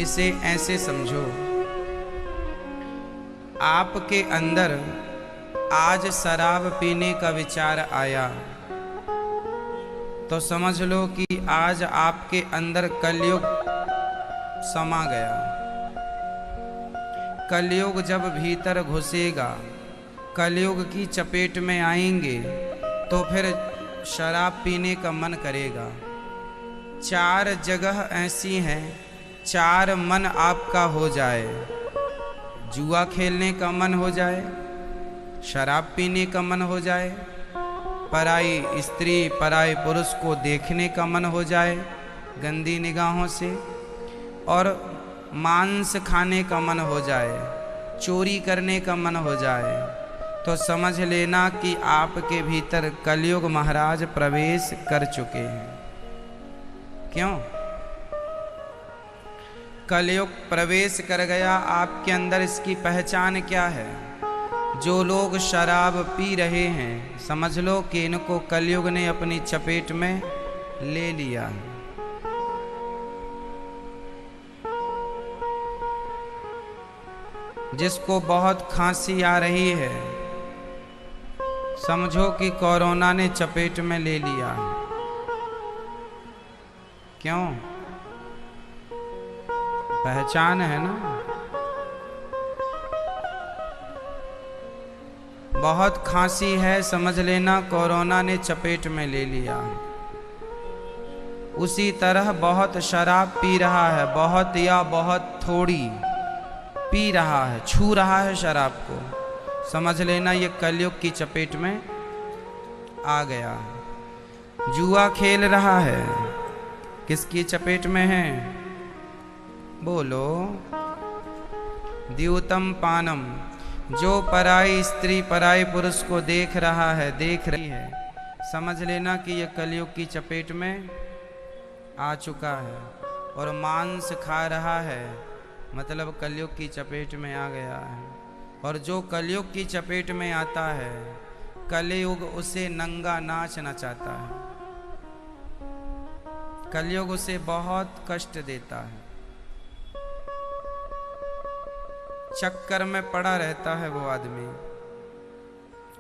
इसे ऐसे समझो, आपके अंदर आज शराब पीने का विचार आया तो समझ लो कि आज आपके अंदर कलयुग समा गया। कलयुग जब भीतर घुसेगा, कलयुग की चपेट में आएंगे तो फिर शराब पीने का मन करेगा। 4 जगह ऐसी हैं, 4 मन आपका हो जाए। जुआ खेलने का मन हो जाए, शराब पीने का मन हो जाए, पराई स्त्री पराई पुरुष को देखने का मन हो जाए गंदी निगाहों से, और मांस खाने का मन हो जाए, चोरी करने का मन हो जाए, तो समझ लेना कि आपके भीतर कलयुग महाराज प्रवेश कर चुके हैं। क्यों? कलयुग प्रवेश कर गया आपके अंदर। इसकी पहचान क्या है? जो लोग शराब पी रहे हैं, समझ लो कि इनको कलयुग ने अपनी चपेट में ले लिया है। जिसको बहुत खांसी आ रही है, समझो कि कोरोना ने चपेट में ले लिया है। क्यों? पहचान है ना। बहुत खांसी है, समझ लेना कोरोना ने चपेट में ले लिया। उसी तरह बहुत शराब पी रहा है, बहुत या बहुत थोड़ी पी रहा है, छू रहा है शराब को, समझ लेना ये कलयुग की चपेट में आ गया है। जुआ खेल रहा है, किसकी चपेट में है? बोलो। द्यूतम पानम, जो पराई स्त्री पराई पुरुष को देख रहा है, देख रही है, समझ लेना कि यह कलयुग की चपेट में आ चुका है। और मांस खा रहा है, मतलब कलयुग की चपेट में आ गया है। और जो कलयुग की चपेट में आता है, कलयुग उसे नंगा नाच नचाता है। कलयुग उसे बहुत कष्ट देता है, चक्कर में पड़ा रहता है वो आदमी।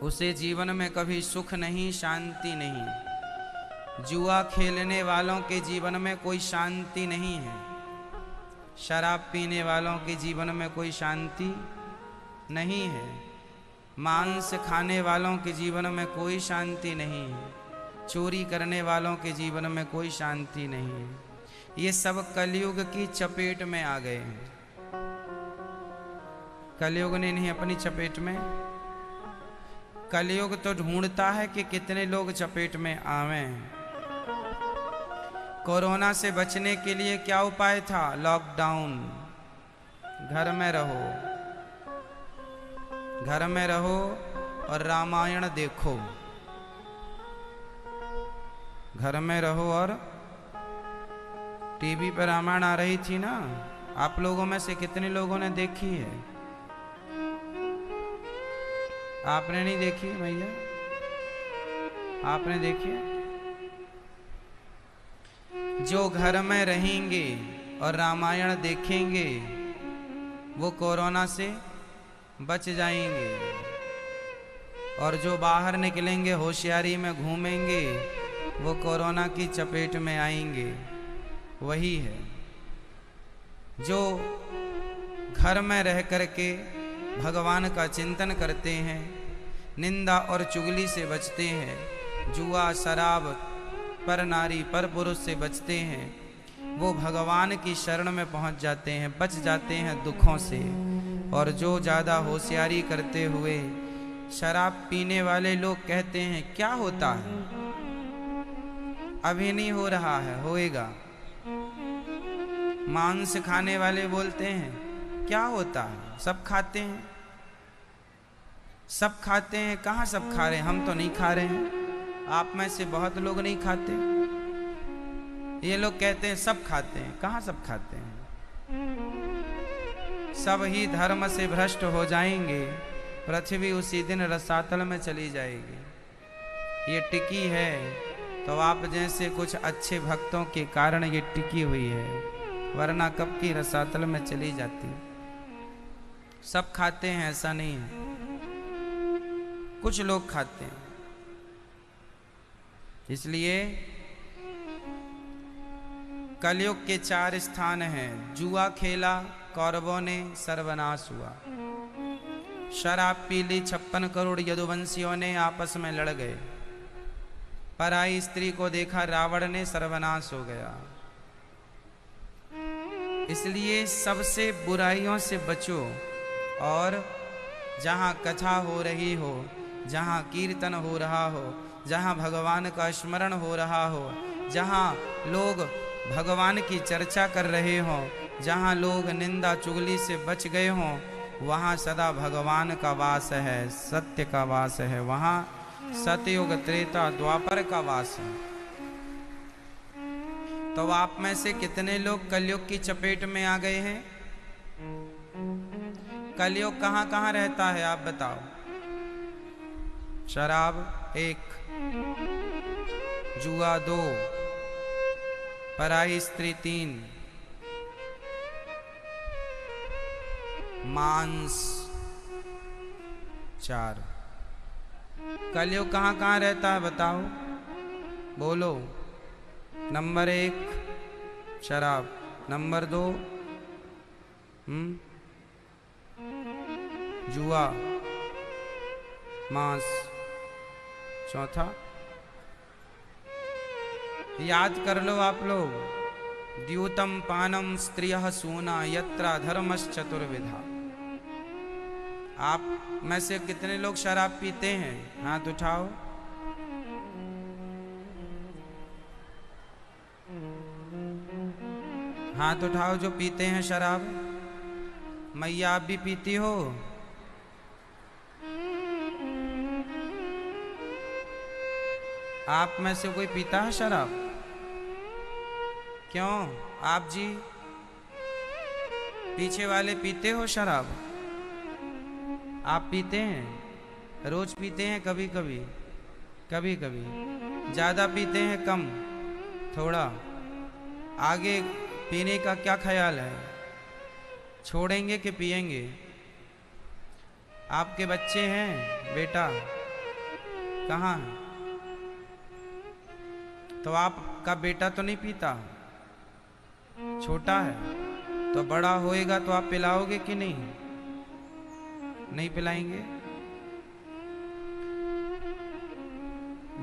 उसे जीवन में कभी सुख नहीं, शांति नहीं। जुआ खेलने वालों के जीवन में कोई शांति नहीं है, शराब पीने वालों के जीवन में कोई शांति नहीं है, मांस खाने वालों के जीवन में कोई शांति नहीं है, चोरी करने वालों के जीवन में कोई शांति नहीं है। ये सब कलयुग की चपेट में आ गए हैं। कलयुग ने नहीं अपनी चपेट में। कलयुग तो ढूंढता है कि कितने लोग चपेट में आवें। कोरोना से बचने के लिए क्या उपाय था? लॉकडाउन। घर में रहो, घर में रहो और रामायण देखो। घर में रहो और टीवी पर रामायण आ रही थी ना, आप लोगों में से कितने लोगों ने देखी है? आपने नहीं देखी भैया? आपने देखी? जो घर में रहेंगे और रामायण देखेंगे वो कोरोना से बच जाएंगे, और जो बाहर निकलेंगे, होशियारी में घूमेंगे, वो कोरोना की चपेट में आएंगे। वही है जो घर में रह करके भगवान का चिंतन करते हैं, निंदा और चुगली से बचते हैं, जुआ शराब पर नारी पर पुरुष से बचते हैं, वो भगवान की शरण में पहुंच जाते हैं, बच जाते हैं दुखों से। और जो ज़्यादा होशियारी करते हुए शराब पीने वाले लोग कहते हैं क्या होता है, अभी नहीं हो रहा है, होएगा। मांस खाने वाले बोलते हैं क्या होता है, सब खाते हैं, सब खाते हैं। कहाँ सब खा रहे हैं? हम तो नहीं खा रहे हैं, आप में से बहुत लोग नहीं खाते। ये लोग कहते हैं सब खाते हैं, कहाँ सब खाते हैं? सब ही धर्म से भ्रष्ट हो जाएंगे, पृथ्वी उसी दिन रसातल में चली जाएगी। ये टिकी है तो आप जैसे कुछ अच्छे भक्तों के कारण ये टिकी हुई है। वरना कब की रसातल में चली जाती। सब खाते हैं ऐसा नहीं है, कुछ लोग खाते हैं। इसलिए कलयुग के 4 स्थान हैं। जुआ खेला कौरवों ने, सर्वनाश हुआ। शराब पी ली, 56 करोड़ यदुवंशियों ने आपस में लड़ गए। पराई स्त्री को देखा रावण ने, सर्वनाश हो गया। इसलिए सबसे बुराइयों से बचो, और जहाँ कथा हो रही हो, जहाँ कीर्तन हो रहा हो, जहाँ भगवान का स्मरण हो रहा हो, जहाँ लोग भगवान की चर्चा कर रहे हों, जहाँ लोग निंदा चुगली से बच गए हों, वहाँ सदा भगवान का वास है, सत्य का वास है। वहाँ सतयुग त्रेता द्वापर का वास है। तो आप में से कितने लोग कलयुग की चपेट में आ गए हैं? कलयुग कहाँ कहाँ रहता है आप बताओ? शराब 1, जुआ 2, पराई स्त्री 3, मांस 4। कलयुग कहाँ कहाँ रहता है बताओ? बोलो। नंबर 1 शराब, नंबर 2 जुआ, मांस, चौथा याद कर लो आप लोग, द्यूतम पानम स्त्रियः सूना यत्रा धर्मश्चतुर्विधा। आप में से कितने लोग शराब पीते हैं? हाथ उठाओ। हाथ उठाओ जो पीते हैं शराब। मैया आप भी पीती हो? आप में से कोई पीता है शराब? क्यों? आप जी पीछे वाले पीते हो शराब? आप पीते हैं? रोज पीते हैं? कभी कभी? कभी कभी? ज़्यादा पीते हैं? कम? थोड़ा? आगे पीने का क्या ख्याल है? छोड़ेंगे कि पिएंगे? आपके बच्चे हैं? बेटा कहाँ? तो आपका बेटा तो नहीं पीता? छोटा है तो बड़ा होएगा तो आप पिलाओगे कि नहीं? नहीं पिलाएंगे।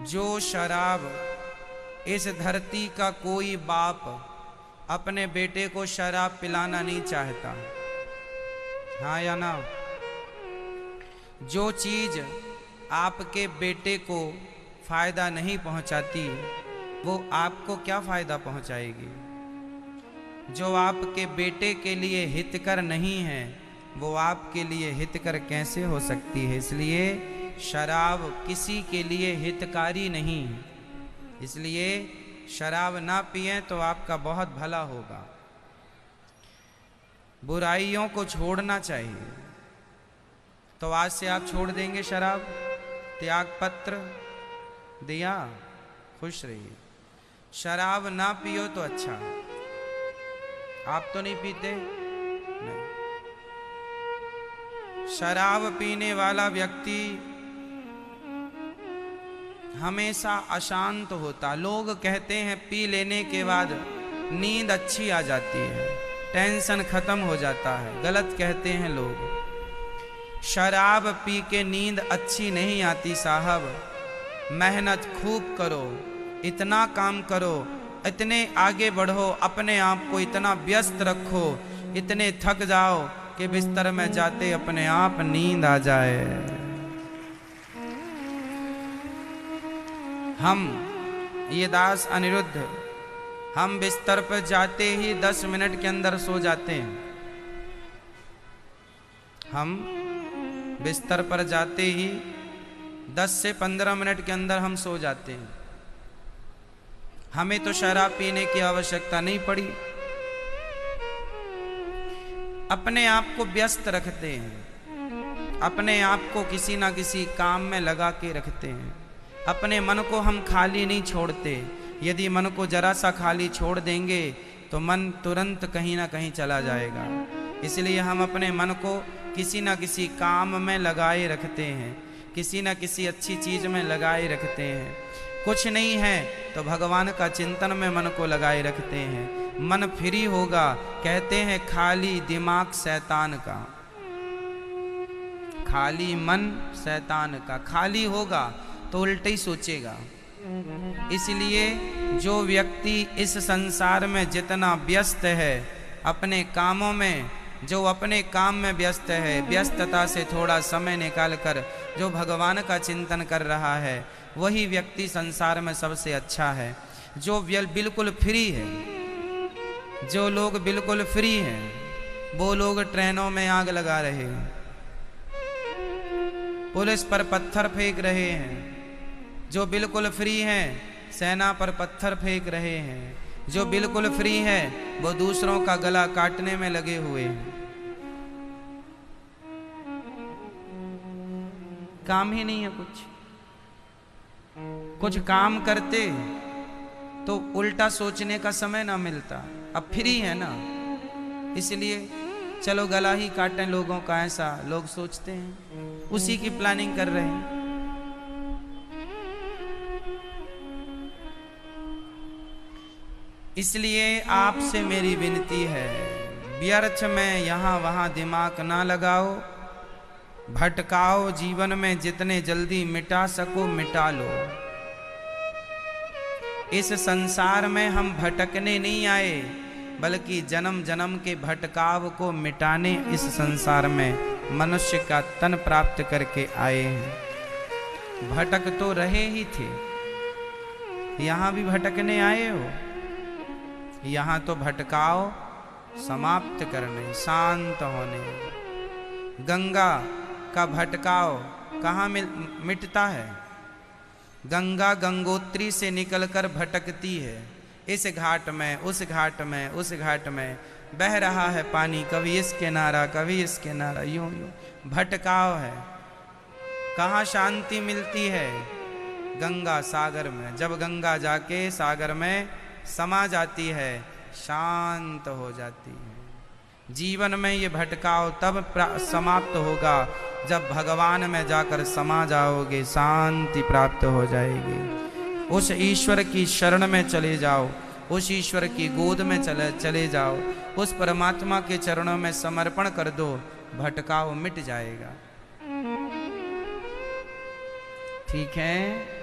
जो शराब इस धरती का कोई बाप अपने बेटे को शराब पिलाना नहीं चाहता, हाँ या ना? जो चीज आपके बेटे को फायदा नहीं पहुंचाती वो आपको क्या फायदा पहुंचाएगी? जो आपके बेटे के लिए हितकर नहीं है वो आपके लिए हितकर कैसे हो सकती है? इसलिए शराब किसी के लिए हितकारी नहीं है। इसलिए शराब ना पिएं तो आपका बहुत भला होगा। बुराइयों को छोड़ना चाहिए। तो आज से आप छोड़ देंगे शराब? त्याग पत्र दिया, खुश रहिए। शराब ना पियो तो अच्छा। आप तो नहीं पीते? नहीं। शराब पीने वाला व्यक्ति हमेशा अशांत होता। लोग कहते हैं पी लेने के बाद नींद अच्छी आ जाती है, टेंशन खत्म हो जाता है। गलत कहते हैं लोग। शराब पी के नींद अच्छी नहीं आती साहब। मेहनत खूब करो, इतना काम करो, इतने आगे बढ़ो, अपने आप को इतना व्यस्त रखो, इतने थक जाओ कि बिस्तर में जाते अपने आप नींद आ जाए। हम ये दास अनिरुद्ध, हम बिस्तर पर जाते ही 10 मिनट के अंदर सो जाते हैं। हम बिस्तर पर जाते ही 10 से 15 मिनट के अंदर हम सो जाते हैं। हमें तो शराब पीने की आवश्यकता नहीं पड़ी। अपने आप को व्यस्त रखते हैं, अपने आप को किसी ना किसी काम में लगा के रखते हैं। अपने मन को हम खाली नहीं छोड़ते। यदि मन को जरा सा खाली छोड़ देंगे तो मन तुरंत कहीं ना कहीं चला जाएगा। इसलिए हम अपने मन को किसी न किसी काम में लगाए रखते हैं, किसी न किसी अच्छी चीज़ में लगाए रखते हैं। कुछ नहीं है तो भगवान का चिंतन में मन को लगाए रखते हैं। मन फ्री होगा, कहते हैं खाली दिमाग शैतान का, खाली मन शैतान का। खाली होगा तो उल्टे ही सोचेगा। इसलिए जो व्यक्ति इस संसार में जितना व्यस्त है अपने कामों में, जो अपने काम में व्यस्त है, व्यस्तता से थोड़ा समय निकालकर जो भगवान का चिंतन कर रहा है, वही व्यक्ति संसार में सबसे अच्छा है। जो बिल्कुल फ्री है, जो लोग बिल्कुल फ्री हैं, वो लोग ट्रेनों में आग लगा रहे हैं, पुलिस पर पत्थर फेंक रहे हैं। जो बिल्कुल फ्री हैं सेना पर पत्थर फेंक रहे हैं। जो बिल्कुल फ्री है वो दूसरों का गला काटने में लगे हुए हैं। काम ही नहीं है कुछ काम करते तो उल्टा सोचने का समय ना मिलता। अब फ्री है ना, इसलिए चलो गला ही काटें लोगों का, ऐसा लोग सोचते हैं, उसी की प्लानिंग कर रहे हैं। इसलिए आपसे मेरी विनती है, व्यर्थ में यहाँ वहाँ दिमाग ना लगाओ, भटकाओ। जीवन में जितने जल्दी मिटा सको मिटा लो। इस संसार में हम भटकने नहीं आए, बल्कि जन्म जन्म के भटकाव को मिटाने इस संसार में मनुष्य का तन प्राप्त करके आए हैं। भटक तो रहे ही थे, यहाँ भी भटकने आए हो। यहाँ तो भटकाव समाप्त करने, शांत होने। गंगा का भटकाव कहाँ मिटता है? गंगा गंगोत्री से निकलकर भटकती है। इस घाट में, उस घाट में, उस घाट में बह रहा है पानी, कभी इस किनारा कभी इस किनारा, यूं यूं भटकाव है। कहाँ शांति मिलती है? गंगा सागर में। जब गंगा जाके सागर में समा जाती है, शांत हो जाती है। जीवन में ये भटकाव तब समाप्त होगा जब भगवान में जाकर समा जाओगे, शांति प्राप्त हो जाएगी। उस ईश्वर की शरण में चले जाओ, उस ईश्वर की गोद में चले जाओ, उस परमात्मा के चरणों में समर्पण कर दो, भटकाव मिट जाएगा। ठीक है,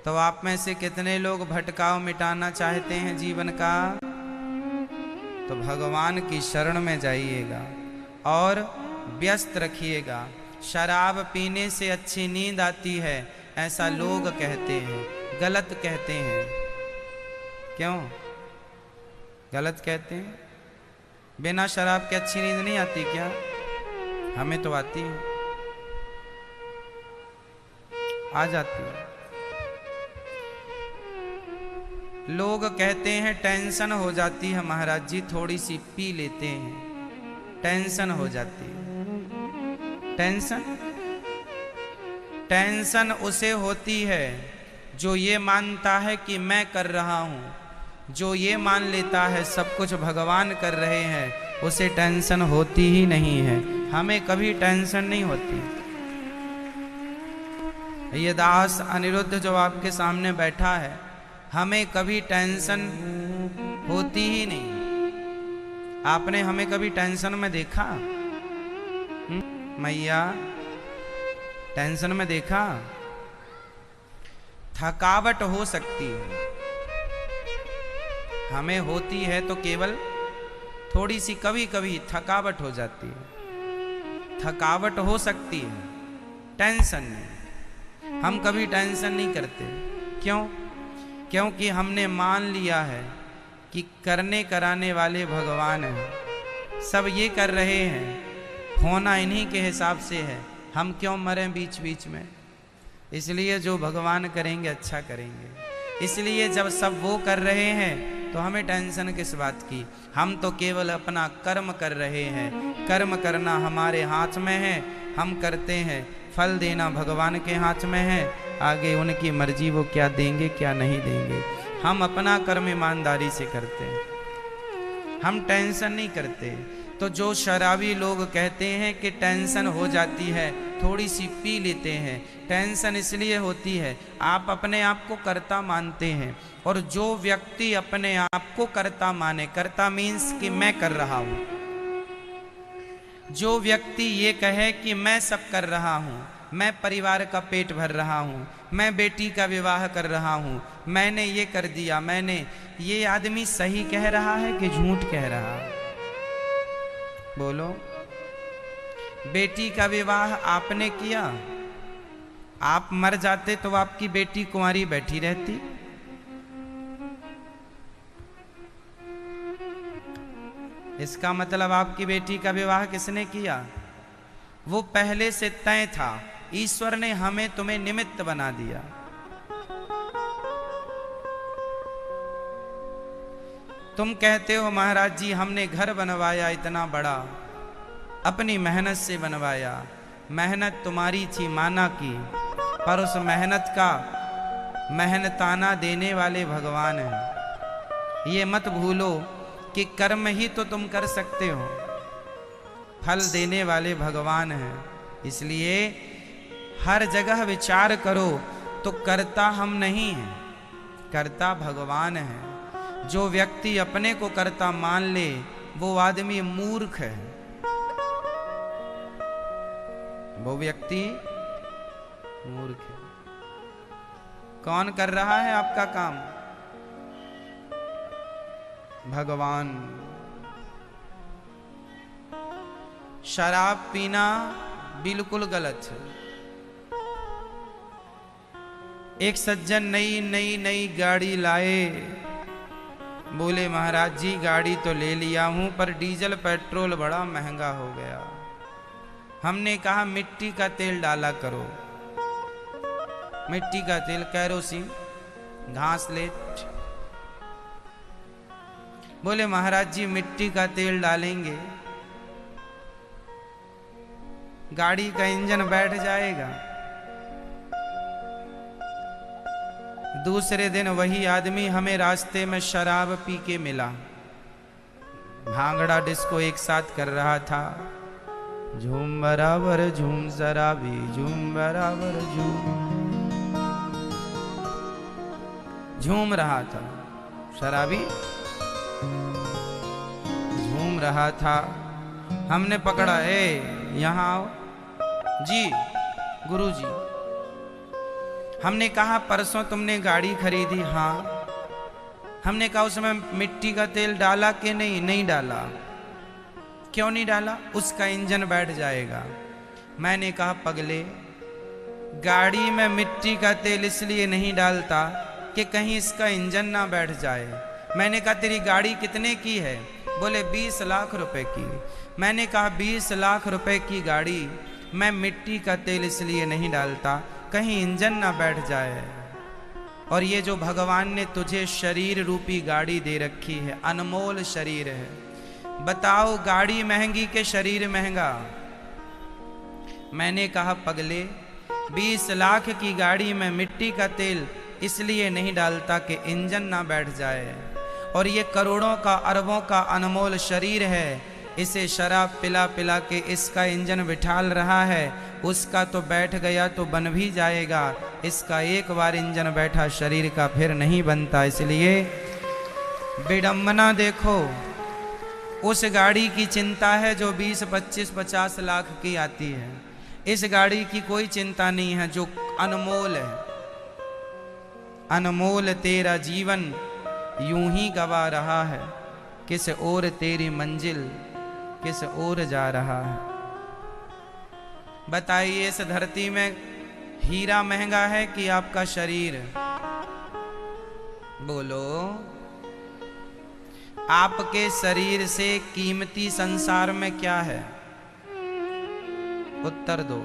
तो आप में से कितने लोग भटकाव मिटाना चाहते हैं जीवन का? तो भगवान की शरण में जाइएगा और व्यस्त रखिएगा। शराब पीने से अच्छी नींद आती है, ऐसा लोग कहते हैं, गलत कहते हैं। क्यों गलत कहते हैं? बिना शराब के अच्छी नींद नहीं आती क्या? हमें तो आती है, आ जाती है। लोग कहते हैं टेंशन हो जाती है महाराज जी, थोड़ी सी पी लेते हैं, टेंशन हो जाती है। टेंशन उसे होती है जो ये मानता है कि मैं कर रहा हूं। जो ये मान लेता है सब कुछ भगवान कर रहे हैं, उसे टेंशन होती ही नहीं है। हमें कभी टेंशन नहीं होती। ये दास अनिरुद्ध जो आपके सामने बैठा है, हमें कभी टेंशन होती ही नहीं। आपने हमें कभी टेंशन में देखा? मैया टेंशन में देखा? थकावट हो सकती है, हमें होती है तो केवल थोड़ी सी, कभी कभी थकावट हो जाती है, थकावट हो सकती है, टेंशन नहीं। हम कभी टेंशन नहीं करते। क्यों? क्योंकि हमने मान लिया है कि करने कराने वाले भगवान हैं, सब ये कर रहे हैं, होना इन्हीं के हिसाब से है, हम क्यों मरें बीच बीच में। इसलिए जो भगवान करेंगे अच्छा करेंगे। इसलिए जब सब वो कर रहे हैं तो हमें टेंशन किस बात की? हम तो केवल अपना कर्म कर रहे हैं। कर्म करना हमारे हाथ में है, हम करते हैं, फल देना भगवान के हाथ में है। आगे उनकी मर्जी, वो क्या देंगे क्या नहीं देंगे। हम अपना कर्म ईमानदारी से करते हैं। हम टेंशन नहीं करते। तो जो शराबी लोग कहते हैं कि टेंशन हो जाती है, थोड़ी सी पी लेते हैं, टेंशन इसलिए होती है आप अपने आप को कर्ता मानते हैं। और जो व्यक्ति अपने आप को कर्ता माने, कर्ता मीन्स कि मैं कर रहा हूं, जो व्यक्ति ये कहे कि मैं सब कर रहा हूं, मैं परिवार का पेट भर रहा हूं, मैं बेटी का विवाह कर रहा हूं, मैंने ये कर दिया, मैंने, ये आदमी सही कह रहा है कि झूठ कह रहा है? बोलो। बेटी का विवाह आपने किया, आप मर जाते तो आपकी बेटी कुंवारी बैठी रहती। इसका मतलब आपकी बेटी का विवाह किसने किया? वो पहले से तय था, ईश्वर ने हमें तुम्हें निमित्त बना दिया। तुम कहते हो महाराज जी हमने घर बनवाया इतना बड़ा, अपनी मेहनत से बनवाया। मेहनत तुम्हारी थी माना की, पर उस मेहनत का मेहनताना देने वाले भगवान हैं। ये मत भूलो कि कर्म ही तो तुम कर सकते हो, फल देने वाले भगवान हैं। इसलिए हर जगह विचार करो तो कर्ता हम नहीं हैं, कर्ता भगवान है। जो व्यक्ति अपने को कर्ता मान ले वो आदमी मूर्ख है, वो व्यक्ति मूर्ख है। कौन कर रहा है आपका काम? भगवान। शराब पीना बिल्कुल गलत है। एक सज्जन नई नई नई गाड़ी लाए, बोले महाराज जी गाड़ी तो ले लिया हूं पर डीजल पेट्रोल बड़ा महंगा हो गया। हमने कहा मिट्टी का तेल डाला करो। मिट्टी का तेल, कैरोसिन, घासलेट। बोले महाराज जी मिट्टी का तेल डालेंगे गाड़ी का इंजन बैठ जाएगा। दूसरे दिन वही आदमी हमें रास्ते में शराब पी के मिला, भांगड़ा डिस्को एक साथ कर रहा था। झूम बराबर झूम शराबी, झूम बराबर झूम रहा था शराबी, झूम रहा था। हमने पकड़ा, ए यहाँ आओ जी, गुरुजी। हमने कहा परसों तुमने गाड़ी खरीदी? हाँ। हमने कहा उसमें मिट्टी का तेल डाला कि नहीं? नहीं डाला। क्यों नहीं डाला? उसका इंजन बैठ जाएगा। मैंने कहा पगले, गाड़ी में मिट्टी का तेल इसलिए नहीं डालता कि कहीं इसका इंजन ना बैठ जाए। मैंने कहा तेरी गाड़ी कितने की है? बोले 20 लाख रुपए की। मैंने कहा 20 लाख रुपए की गाड़ी मैं मिट्टी का तेल इसलिए नहीं डालता कहीं इंजन ना बैठ जाए। और ये जो भगवान ने तुझे शरीर रूपी गाड़ी दे रखी है, अनमोल शरीर है, बताओ गाड़ी महंगी के शरीर महंगा? मैंने कहा पगले, 20 लाख की गाड़ी में मिट्टी का तेल इसलिए नहीं डालता कि इंजन ना बैठ जाए। और ये करोड़ों का अरबों का अनमोल शरीर है, इसे शराब पिला पिला के इसका इंजन बिठाल रहा है, उसका तो बैठ गया तो बन भी जाएगा, इसका एक बार इंजन बैठा शरीर का फिर नहीं बनता। इसलिए विडंबना देखो, उस गाड़ी की चिंता है जो 20, 25, 50 लाख की आती है। इस गाड़ी की कोई चिंता नहीं है जो अनमोल है। अनमोल तेरा जीवन यूं ही गवा रहा है, किस ओर तेरी मंजिल किस ओर जा रहा है। बताइए इस धरती में हीरा महंगा है कि आपका शरीर? बोलो। आपके शरीर से कीमती संसार में क्या है? उत्तर दो।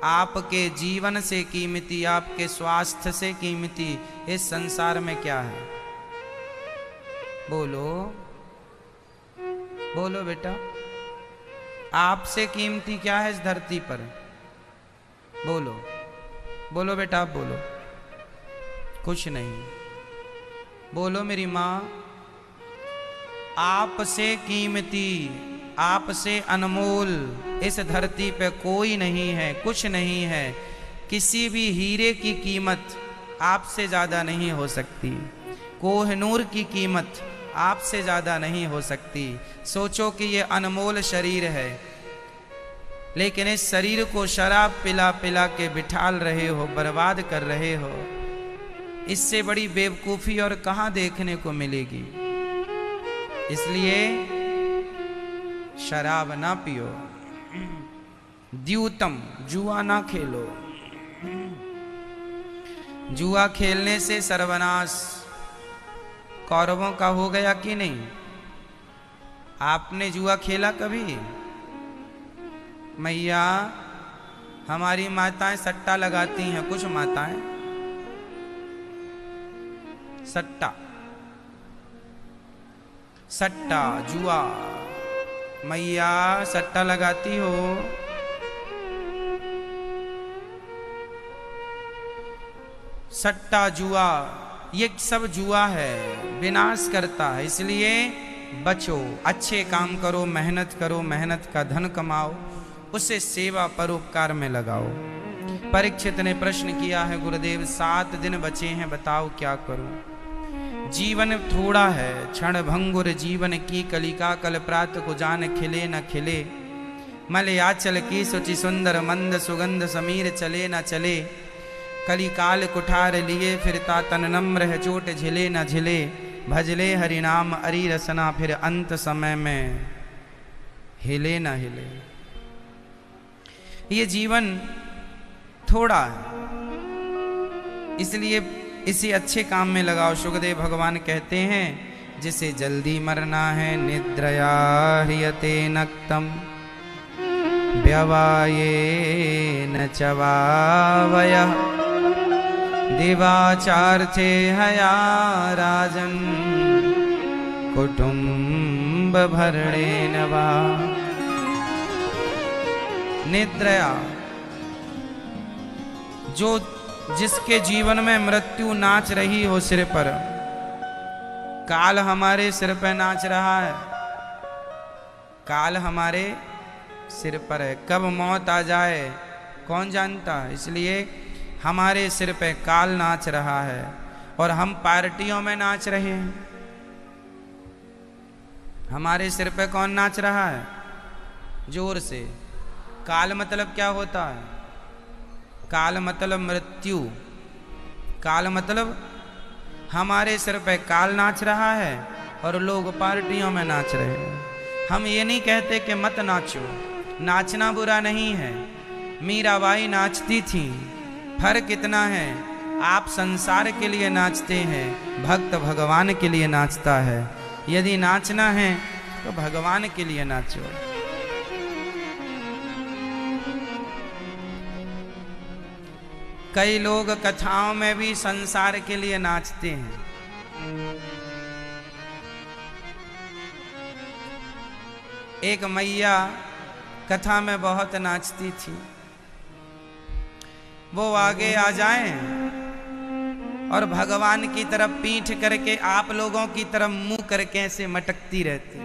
आपके जीवन से कीमती, आपके स्वास्थ्य से कीमती इस संसार में क्या है? बोलो बोलो बेटा, आपसे कीमती क्या है इस धरती पर? बोलो बोलो बेटा, आप बोलो। कुछ नहीं। बोलो मेरी माँ, आपसे कीमती, आपसे अनमोल इस धरती पे कोई नहीं है, कुछ नहीं है। किसी भी हीरे की कीमत आपसे ज़्यादा नहीं हो सकती, कोहनूर की कीमत आपसे ज़्यादा नहीं हो सकती। सोचो कि ये अनमोल शरीर है, लेकिन इस शरीर को शराब पिला पिला के बिठाल रहे हो, बर्बाद कर रहे हो। इससे बड़ी बेवकूफ़ी और कहाँ देखने को मिलेगी। इसलिए शराब ना पियो, द्यूतम जुआ ना खेलो। जुआ खेलने से सर्वनाश कौरवों का हो गया कि नहीं? आपने जुआ खेला कभी? मैया, हमारी माताएं सट्टा लगाती हैं, कुछ माताएं सट्टा सट्टा जुआ। मैया सट्टा लगाती हो? सट्टा जुआ ये सब जुआ है, विनाश करता है। इसलिए बचो, अच्छे काम करो, मेहनत करो, मेहनत का धन कमाओ, उसे सेवा परोपकार में लगाओ। परीक्षित ने प्रश्न किया है, गुरुदेव 7 दिन बचे हैं, बताओ क्या करूं। जीवन थोड़ा है, क्षण भंगुर जीवन की कलिका, कल प्रात को जान खिले न खिले। मलयाचल की सुचि सुंदर मंद सुगंध, समीर चले न चले। कली काल कुठार लिए फिरता तन नम्र है, चोट झिले न झिले। भजले हरिनाम अरी रसना, फिर अंत समय में हिले न हिले। ये जीवन थोड़ा है, इसलिए इसी अच्छे काम में लगाओ। सुखदेव भगवान कहते हैं, जिसे जल्दी मरना है निद्रया ह्रियते नक्तम, व्यवाये न चवावयः। दिवाचार्थे हया राजन, कुटुंब भरणेन वा। निद्रया, जो जिसके जीवन में मृत्यु नाच रही हो सिर पर, काल हमारे सिर पर नाच रहा है, काल हमारे सिर पर है। कब मौत आ जाए कौन जानता है। इसलिए हमारे सिर पे काल नाच रहा है और हम पार्टियों में नाच रहे हैं। हमारे सिर पे कौन नाच रहा है? जोर से। काल मतलब क्या होता है? काल मतलब मृत्यु। काल मतलब हमारे सिर पे काल नाच रहा है और लोग पार्टियों में नाच रहे हैं। हम ये नहीं कहते कि मत नाचो, नाचना बुरा नहीं है। मीराबाई नाचती थी, फर्क इतना है आप संसार के लिए नाचते हैं, भक्त भगवान के लिए नाचता है। यदि नाचना है तो भगवान के लिए नाचो। कई लोग कथाओं में भी संसार के लिए नाचते हैं। एक मैया कथा में बहुत नाचती थी। वो आगे आ जाएं और भगवान की तरफ पीठ करके आप लोगों की तरफ मुंह करके ऐसे मटकती रहती।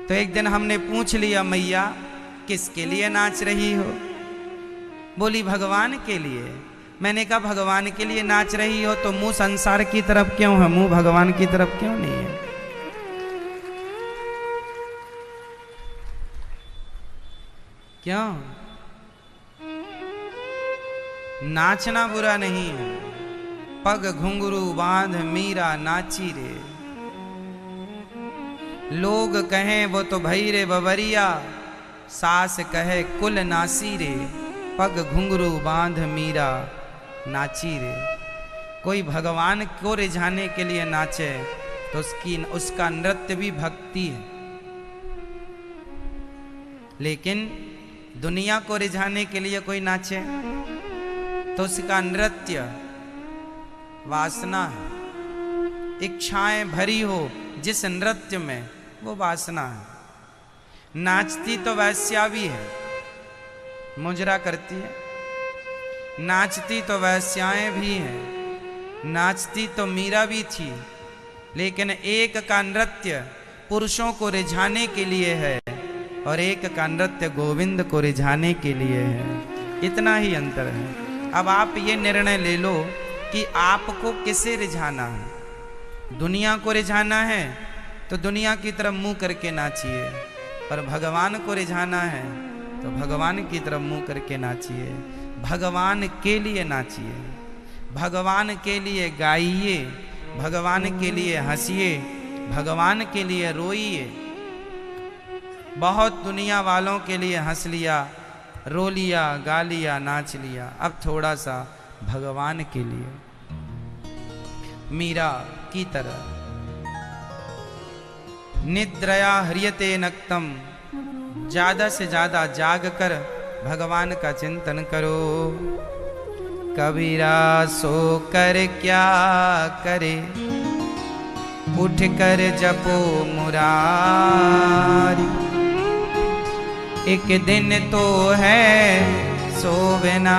तो एक दिन हमने पूछ लिया, मैया किसके लिए नाच रही हो? बोली भगवान के लिए। मैंने कहा भगवान के लिए नाच रही हो तो मुंह संसार की तरफ क्यों है, मुंह भगवान की तरफ क्यों नहीं है? क्यों? नाचना बुरा नहीं है। पग घुंघरू बांध मीरा नाची रे, लोग कहें वो तो भई रे बबरिया, सास कहे कुल नासी रे। पग घुंघरू बांध मीरा नाची रे। कोई भगवान को रिझाने के लिए नाचे तो उसका नृत्य भी भक्ति है। लेकिन दुनिया को रिझाने के लिए कोई नाचे तो उसका नृत्य वासना है। इच्छाएं भरी हो जिस नृत्य में, वो वासना है। नाचती तो वैश्या भी है, मुजरा करती है। नाचती तो वैश्याएं भी हैं, नाचती तो मीरा भी थी, लेकिन एक का नृत्य पुरुषों को रिझाने के लिए है और एक का नृत्य गोविंद को रिझाने के लिए है। इतना ही अंतर है। अब आप ये निर्णय ले लो कि आपको किसे रिझाना है। दुनिया को रिझाना है तो दुनिया की तरफ मुंह करके नाचिए, पर भगवान को रिझाना है तो भगवान की तरफ मुंह करके नाचिए। भगवान के लिए नाचिए, भगवान के लिए गाइए, भगवान के लिए हंसिए, भगवान के लिए रोइए। बहुत दुनिया वालों के लिए हंस लिया, रो लिया, गा लिया, नाच लिया, अब थोड़ा सा भगवान के लिए। मीरा की तरह निद्रया ह्रियते नक्तम, ज्यादा से ज्यादा जाग कर भगवान का चिंतन करो। कबीरा सो कर क्या करे, उठ कर जपो मुरारी। एक दिन तो है सोवेना,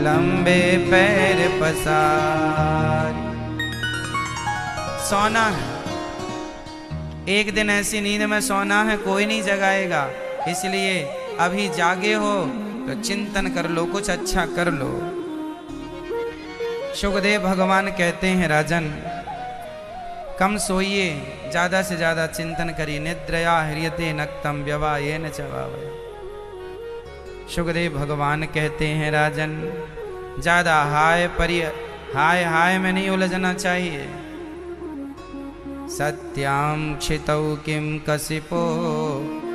लंबे पैर पसारी। सोना है, एक दिन ऐसी नींद में सोना है, कोई नहीं जगाएगा। इसलिए अभी जागे हो तो चिंतन कर लो, कुछ अच्छा कर लो। सुखदेव भगवान कहते हैं राजन, कम सोइए, ज्यादा से ज्यादा चिंतन करिए। निद्रया ह्रियते नक्तम व्यवायेन च वावया। सुखदेव भगवान कहते हैं राजन, ज्यादा हाय हाय में नहीं उलझना चाहिए। सत्यां क्षितौ किं कसिपो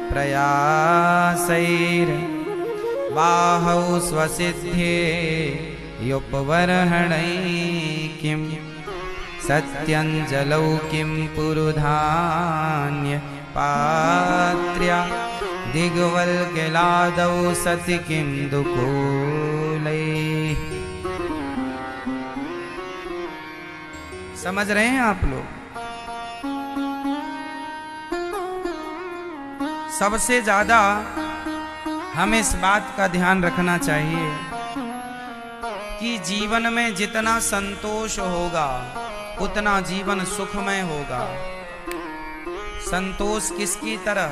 प्रयासैर, बाहौ स्वसिद्धे युपवर्हणै किं। सत्यञ्जलौ किं पुरुधान्य पात्र्या, दिग्वल्गिलादौ सति किं दुकूलै। समझ रहे हैं आप लोग? सबसे ज्यादा हमें इस बात का ध्यान रखना चाहिए कि जीवन में जितना संतोष होगा उतना जीवन सुखमय होगा। संतोष किसकी तरह?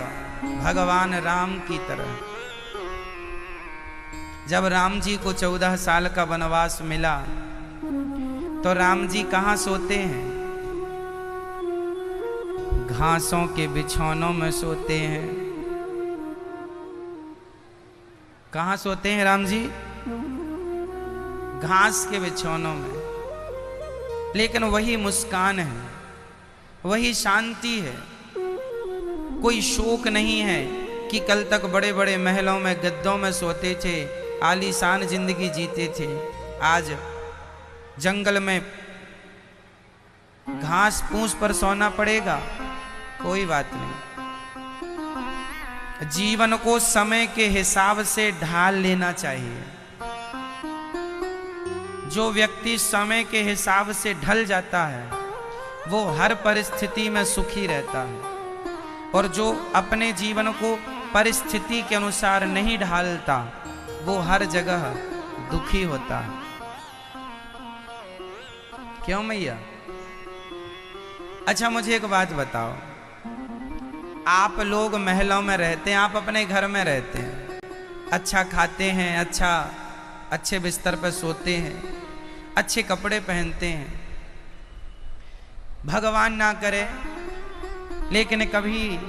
भगवान राम की तरह। जब राम जी को 14 साल का वनवास मिला तो राम जी कहाँ सोते हैं? घासों के बिछौनों में सोते हैं। कहाँ सोते हैं राम जी? घास के बिछौनों में। लेकिन वही मुस्कान है, वही शांति है। कोई शोक नहीं है कि कल तक बड़े बड़े महलों में गद्दों में सोते थे, आलीशान जिंदगी जीते थे, आज जंगल में घास पूंछ पर सोना पड़ेगा। कोई बात नहीं। जीवन को समय के हिसाब से ढाल लेना चाहिए। जो व्यक्ति समय के हिसाब से ढल जाता है वो हर परिस्थिति में सुखी रहता है, और जो अपने जीवन को परिस्थिति के अनुसार नहीं ढालता वो हर जगह दुखी होता है। क्यों मैया? अच्छा मुझे एक बात बताओ, आप लोग महलों में रहते हैं, आप अपने घर में रहते हैं, अच्छा खाते हैं, अच्छे बिस्तर पर सोते हैं, अच्छे कपड़े पहनते हैं। भगवान ना करे लेकिन कभी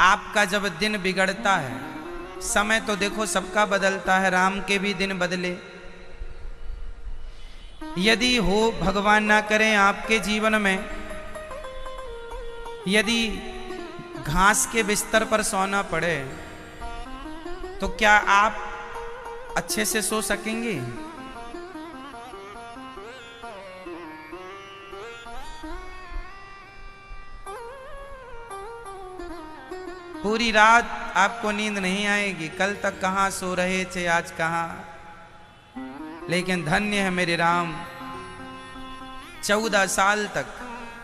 आपका जब दिन बिगड़ता है, समय तो देखो सबका बदलता है, राम के भी दिन बदले। यदि हो भगवान ना करें आपके जीवन में यदि घास के बिस्तर पर सोना पड़े तो क्या आप अच्छे से सो सकेंगे? पूरी रात आपको नींद नहीं आएगी, कल तक कहां सो रहे थे, आज कहां। लेकिन धन्य है मेरे राम, 14 साल तक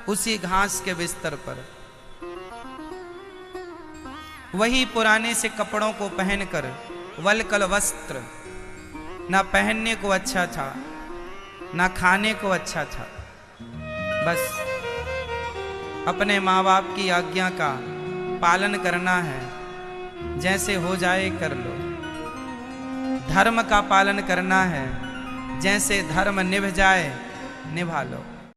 उसी घास के बिस्तर पर, वही पुराने से कपड़ों को पहनकर, वल्कल वस्त्र, ना पहनने को अच्छा था ना खाने को अच्छा था, बस अपने माँ बाप की आज्ञा का पालन करना है, जैसे हो जाए कर लो। धर्म का पालन करना है, जैसे धर्म निभ जाए निभा लो।